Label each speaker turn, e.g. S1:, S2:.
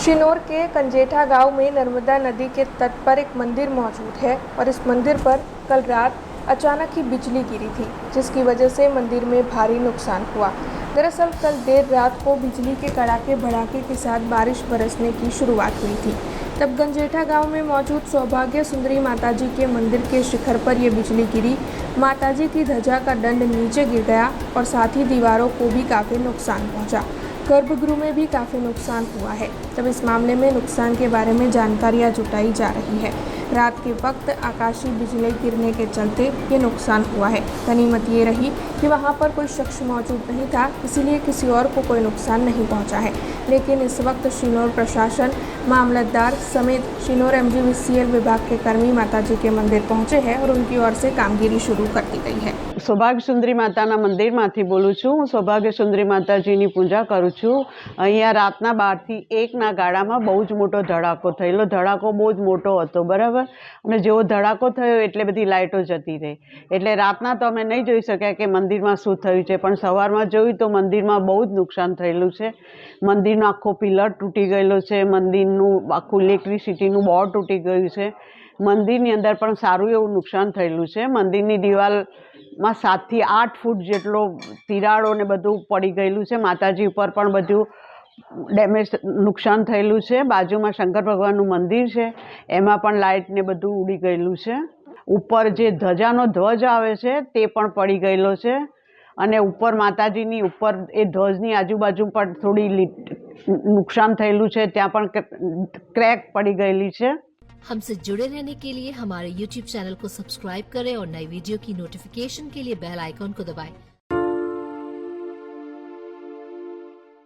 S1: शिनोर के कंजेठा गांव में नर्मदा नदी के तट पर एक मंदिर मौजूद है और इस मंदिर पर कल रात अचानक ही बिजली गिरी थी, जिसकी वजह से मंदिर में भारी नुकसान हुआ। दरअसल कल देर रात को बिजली के कड़ाके भड़ाके के साथ बारिश बरसने की शुरुआत हुई थी। तब गंजेठा गांव में मौजूद सौभाग्य सुंदरी माताजी के मंदिर के शिखर पर यह बिजली गिरी। माताजी की ध्वजा का दंड नीचे गिर गया और साथ ही दीवारों को भी काफ़ी नुकसान पहुंचा। गर्भगृह में भी काफ़ी नुकसान हुआ है। तब इस मामले में नुकसान के बारे में जानकारियां जुटाई जा रही है। रात के वक्त आकाशीय बिजली गिरने के चलते ये नुकसान हुआ है। गनीमत ये रही कि वहां पर कोई शख्स मौजूद नहीं था, इसीलिए किसी और को कोई नुकसान नहीं पहुंचा है। लेकिन इस वक्त शिनोर प्रशासन, मामलतदार समेत शिनोर MGVCL विभाग के कर्मी माताजी के मंदिर पहुंचे हैं और उनकी ओर से कामगीरी शुरू कर दी गई है।
S2: सौभाग्य सुंदरी माताना मंदिरमांथी बोलूँ छूँ। सौभाग्य सुंदरी माताजीनी पूजा करूँ छूँ। अहींया रातना 12 થી 1 ના ગાળામાં બહુ જ મોટો ધડાકો થયેલો। ધડાકો બહુ જ મોટો હતો, બરાબર। અને જેવો ધડાકો થયો એટલે બધી લાઇટો જતી રહી। એટલે રાતના તો અમે નહીં જોઈ શક્યા કે મંદિરમાં શું થયું છે, પણ સવારમાં જોયું તો મંદિરમાં બહુ જ નુકસાન થયેલું છે। મંદિરનો આખો પિલર તૂટી ગયેલો છે, મંદિરનું આખું ઇલેક્ટ્રિસિટીનું બોર્ડ તૂટી ગયું છે, મંદિરની અંદર પણ સારું એવું નુકસાન થયેલું છે। મંદિરની દિવાલમાં 7 થી 8 ફૂટ જેટલો તિરાડો ને બધું પડી ગયેલું છે। માતાજી ઉપર પણ બધું ડેમેજ નુકસાન થયેલું છે। બાજુમાં શંકર ભગવાનનું મંદિર છે, એમાં પણ લાઇટ ને બધું ઉડી ગયેલું છે। ઉપર જે ધજાનો ધ્વજ આવે છે તે પણ પડી ગયેલો છે અને ઉપર માતાજીની ઉપર એ ધ્વજની આજુબાજુ પણ થોડી નુકસાન થયેલું છે, ત્યાં પણ ક્રેક પડી ગયેલી છે।
S3: हमसे जुड़े रहने के लिए हमारे YouTube चैनल को सब्सक्राइब करें और नई वीडियो की नोटिफिकेशन के लिए बेल आइकॉन को दबाएं।